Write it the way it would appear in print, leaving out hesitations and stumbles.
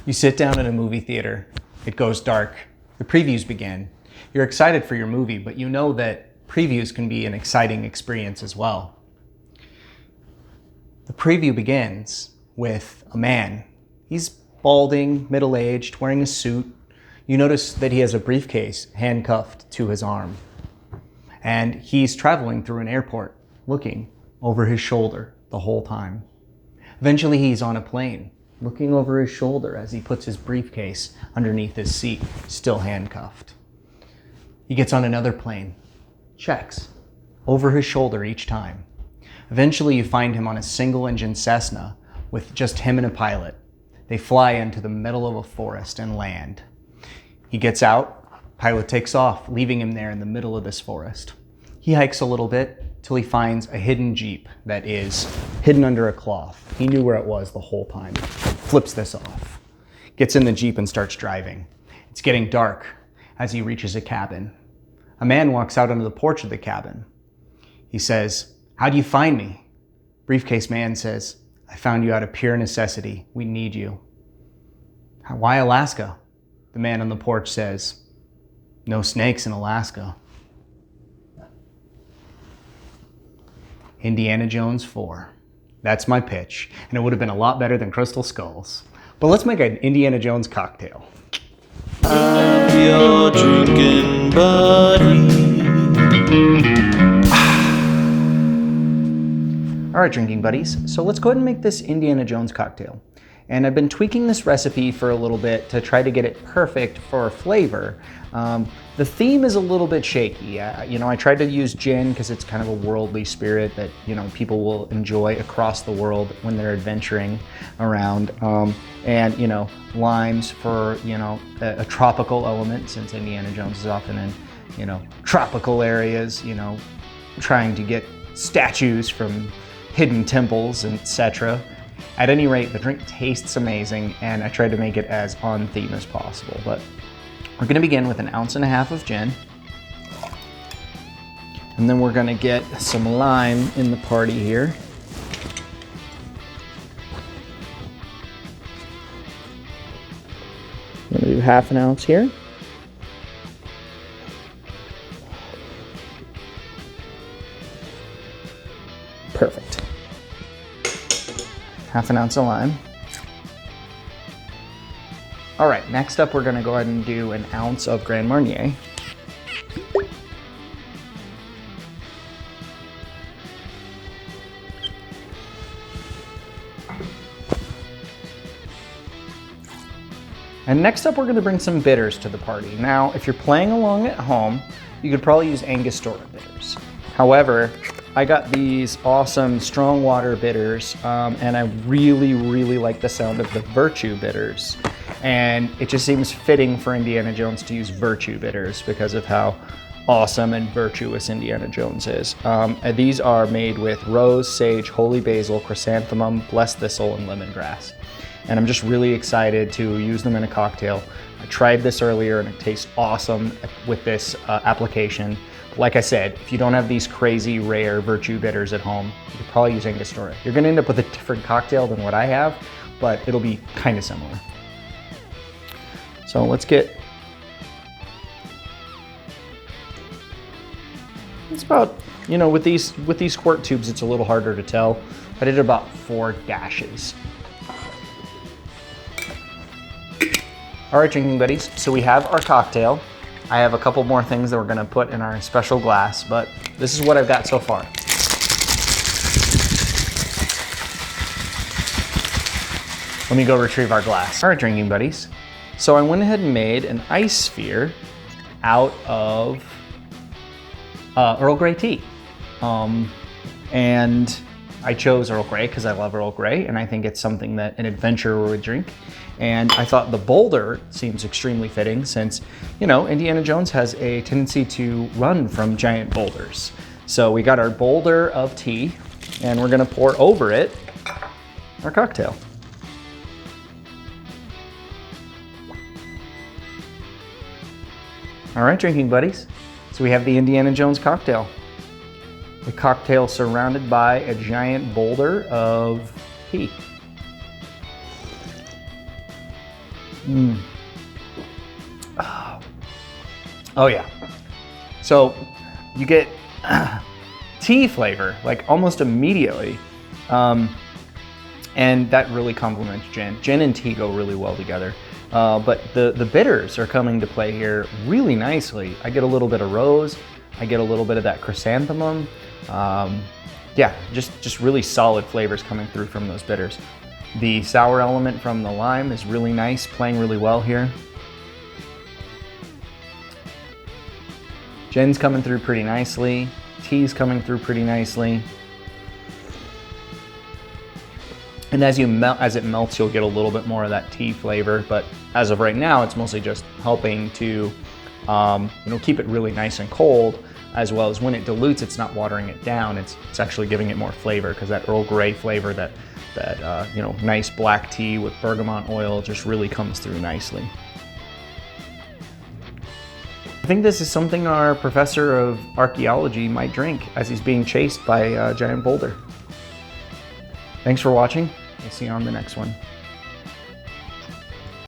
You sit down in a movie theater, it goes dark, the previews begin. You're excited for your movie, but you know that previews can be an exciting experience as well. The preview begins with a man. He's balding, middle-aged, wearing a suit. You notice that he has a briefcase handcuffed to his arm. And he's traveling through an airport, looking over his shoulder the whole time. Eventually he's on a plane, looking over his shoulder as he puts his briefcase underneath his seat, still handcuffed. He gets on another plane, checks, over his shoulder each time. Eventually you find him on a single-engine Cessna with just him and a pilot. They fly into the middle of a forest and land. He gets out, pilot takes off, leaving him there in the middle of this forest. He hikes a little bit till he finds a hidden Jeep that is hidden under a cloth. He knew where it was the whole time. Flips this off, gets in the Jeep and starts driving. It's getting dark as he reaches a cabin. A man walks out onto the porch of the cabin. He says, "How do you find me?" Briefcase man says, "I found you out of pure necessity. We need you." "Why Alaska?" The man on the porch says, "No snakes in Alaska." Indiana Jones 4. That's my pitch, and it would have been a lot better than Crystal Skulls. But let's make an Indiana Jones cocktail. I'm your drinking buddy. All right, drinking buddies, so let's go ahead and make this Indiana Jones cocktail. And I've been tweaking this recipe for a little bit to try to get it perfect for flavor. The theme is a little bit shaky. I tried to use gin because it's kind of a worldly spirit that, people will enjoy across the world when they're adventuring around. And limes for, a tropical element, since Indiana Jones is often in, tropical areas, trying to get statues from hidden temples, etc. At any rate, the drink tastes amazing, and I tried to make it as on theme as possible. But we're gonna begin with 1.5 ounces of gin. And then we're gonna get some lime in the party here. I'm gonna do 1/2 ounce here. Perfect. 1/2 ounce of lime. All right, next up we're gonna go ahead and do 1 ounce of Grand Marnier. And next up we're gonna bring some bitters to the party. Now, if you're playing along at home, you could probably use Angostura bitters. However, I got these awesome strong water bitters, and I really, really like the sound of the Virtue bitters. And it just seems fitting for Indiana Jones to use Virtue bitters because of how awesome and virtuous Indiana Jones is. And these are made with rose, sage, holy basil, chrysanthemum, blessed thistle, and lemongrass. And I'm just really excited to use them in a cocktail. I tried this earlier and it tastes awesome with this application. Like I said, if you don't have these crazy rare Virtue bitters at home, you could probably use Angostura. You're gonna end up with a different cocktail than what I have, but it'll be kind of similar. So let's get, it's about, with these squirt tubes, it's a little harder to tell. I did about 4 dashes. All right, drinking buddies, so we have our cocktail. I have a couple more things that we're gonna put in our special glass, but this is what I've got so far. Let me go retrieve our glass. All right, drinking buddies. So I went ahead and made an ice sphere out of Earl Grey tea. And I chose Earl Grey because I love Earl Grey, and I think it's something that an adventurer would drink. And I thought the boulder seems extremely fitting since, Indiana Jones has a tendency to run from giant boulders. So we got our boulder of tea, and we're gonna pour over it our cocktail. All right, drinking buddies. So we have the Indiana Jones cocktail. The cocktail surrounded by a giant boulder of tea. Oh yeah. So you get tea flavor like almost immediately. And that really complements gin. Gin and tea go really well together. But the bitters are coming to play here really nicely. I get a little bit of rose. I get a little bit of that chrysanthemum. Yeah, just really solid flavors coming through from those bitters. The sour element from the lime is really nice, playing really well here. Gin's coming through pretty nicely. Tea's coming through pretty nicely. And as it melts, you'll get a little bit more of that tea flavor. But as of right now, it's mostly just helping to keep it really nice and cold, as well as when it dilutes, it's not watering it down. It's actually giving it more flavor, because that Earl Grey flavor, that nice black tea with bergamot oil just really comes through nicely. I think this is something our professor of archaeology might drink as he's being chased by a giant boulder. Thanks for watching. We'll see you on the next one.